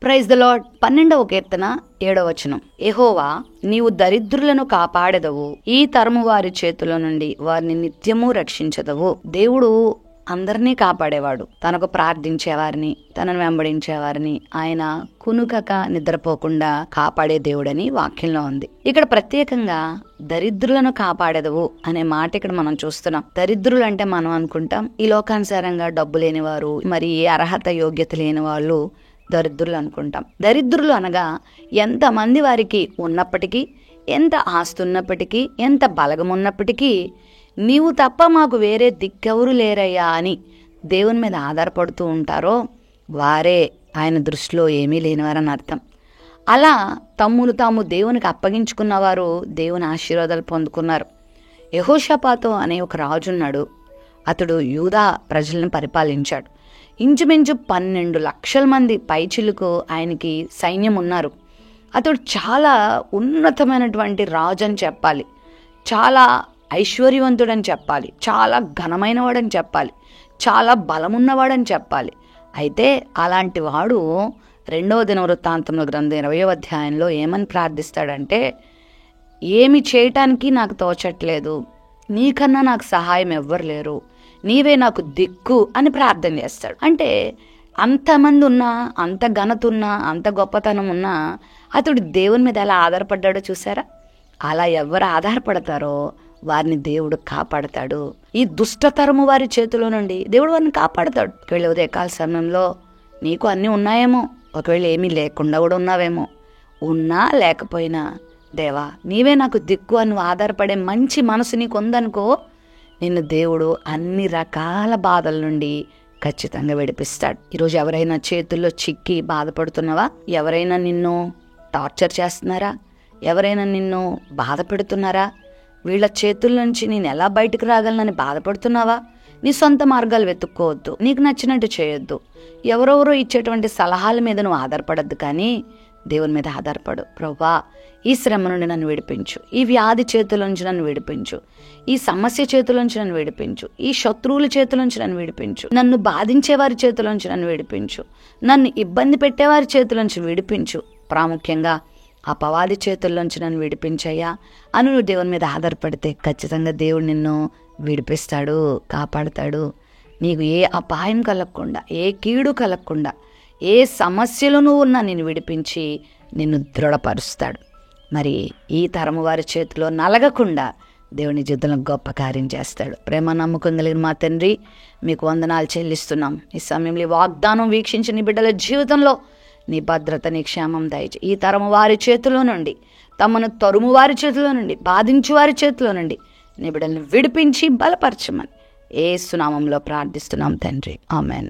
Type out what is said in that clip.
Praise the Lord. 12వ కీర్తన 7వ వచనం. యెహోవా, నీవు దరిద్రులను కాపాడెదవు, ఈ తరము వారి చేతుల నుండి వారిని నిత్యము రక్షించదవు. దేవుడు అందరినీ కాపాడేవాడు. తనకు ప్రార్థించేవారిని, తనను వెంబడించేవారిని ఆయన కునుకక నిద్రపోకుండా కాపాడే దేవుడని వాక్యంలో ఉంది. ఇక్కడ ప్రత్యేకంగా దరిద్రులను కాపాడెదవు అనే మాట ఇక్కడ మనం చూస్తున్నాం. దరిద్రులు అంటే మనం అనుకుంటాం ఈ లోకానుసారంగా డబ్బు లేనివారు, మరి ఏ అర్హత యోగ్యత లేని వాళ్ళు దరిద్రులు అనుకుంటాం. దరిద్రులు అనగా ఎంతమంది వారికి ఉన్నప్పటికీ, ఎంత ఆస్తి ఉన్నప్పటికీ, ఎంత బలగం ఉన్నప్పటికీ, నీవు తప్ప మాకు వేరే దిక్కెవరు లేరయ్యా అని దేవుని మీద ఆధారపడుతూ ఉంటారో వారే ఆయన దృష్టిలో ఏమీ లేనివారని అర్థం. అలా తమ్మును తాము దేవునికి అప్పగించుకున్నవారు దేవుని ఆశీర్వాదాలు పొందుకున్నారు. యెహోషాపాతు అనే ఒక రాజున్నాడు. అతడు యూదా ప్రజలను పరిపాలించాడు. ఇంచుమించు 12 లక్షల మంది పైచిలుకు ఆయనకి సైన్యం ఉన్నారు. అతడు చాలా ఉన్నతమైనటువంటి రాజు అని చెప్పాలి, చాలా ఐశ్వర్యవంతుడని చెప్పాలి, చాలా ఘనమైన వాడని చెప్పాలి, చాలా బలమున్నవాడని చెప్పాలి. అయితే అలాంటి వాడు 2వ దినవృత్తాంతముల గ్రంథం 20వ అధ్యాయంలో ఏమని ప్రార్థిస్తాడంటే, ఏమి చేయటానికి నాకు తోచట్లేదు, నీకన్నా నాకు సహాయం ఎవ్వరు లేరు, నీవే నాకు దిక్కు అని ప్రార్థన చేస్తాడు. అంటే అంతమంది ఉన్నా, అంత ఘనత ఉన్నా, అంత గొప్పతనం ఉన్నా అతడు దేవుని మీద ఎలా ఆధారపడ్డాడో చూసారా? అలా ఎవరు ఆధారపడతారో వారిని దేవుడు కాపాడతాడు. ఈ దుష్టతరము వారి చేతిలో నుండి దేవుడు వారిని కాపాడతాడు. ఒకవేళ ఉదయకాల సమయంలో నీకు అన్నీ ఉన్నాయేమో, ఒకవేళ ఏమీ లేకుండా కూడా ఉన్నావేమో. ఉన్నా లేకపోయినా దేవా నీవే నాకు దిక్కు అని ఆధారపడే మంచి మనసు నీకు ఉందనుకో, నిన్ను దేవుడు అన్ని రకాల బాధల నుండి ఖచ్చితంగా విడిపిస్తాడు. ఈరోజు ఎవరైనా చేతుల్లో చిక్కి బాధపడుతున్నావా? ఎవరైనా నిన్ను టార్చర్ చేస్తున్నారా? ఎవరైనా నిన్ను బాధ పెడుతున్నారా? వీళ్ళ చేతుల నుంచి నేను ఎలా బయటకు రాగలనని బాధపడుతున్నావా? నీ సొంత మార్గాలు వెతుక్కోవద్దు, నీకు నచ్చినట్టు చేయొద్దు, ఎవరెవరో ఇచ్చేటువంటి సలహాల మీద నువ్వు ఆధారపడద్దు, కానీ దేవుని మీద ఆధారపడు. ప్రభువా, ఈ శ్రమ నుండి నన్ను విడిపించు, ఈ వ్యాధి చేతుల నుంచి నన్ను విడిపించు, ఈ సమస్య చేతుల నుంచి నన్ను విడిపించు, ఈ శత్రువుల చేతుల నుంచి నన్ను విడిపించు, నన్ను బాధించే వారి చేతుల నుంచి నన్ను విడిపించు, నన్ను ఇబ్బంది పెట్టేవారి చేతుల నుంచి విడిపించు, ప్రాముఖ్యంగా అపవాది చేతుల్లోంచి నన్ను విడిపించయ్యా అని నువ్వు దేవుని మీద ఆధారపడితే ఖచ్చితంగా దేవుడు నిన్ను విడిపిస్తాడు, కాపాడతాడు. నీకు ఏ అపాయం కలగకుండా, ఏ కీడు కలగకుండా, ఏ సమస్యలు నువ్వు ఉన్నా నిన్ను విడిపించి నిన్ను దృఢపరుస్తాడు. మరి ఈ తరము వారి చేతిలో నలగకుండా దేవుని జీవితంలో గొప్ప కార్యం చేస్తాడు. ప్రేమ నమ్మకం కలిగిన మా తండ్రి, మీకు వందనాలు చెల్లిస్తున్నాం. ఈ సమయంలో వాగ్దానం వీక్షించిన నీ బిడ్డల జీవితంలో నీ భద్రత, నీ క్షేమం దయచేయి. ఈ తరము వారి చేతిలో నుండి, తమను తరుము వారి చేతిలో నుండి, బాధించు వారి చేతిలో నుండి నీ బిడ్డలను విడిపించి బలపరచమని యేసు నామములో ప్రార్థిస్తున్నాం తండ్రి. ఆమెన్.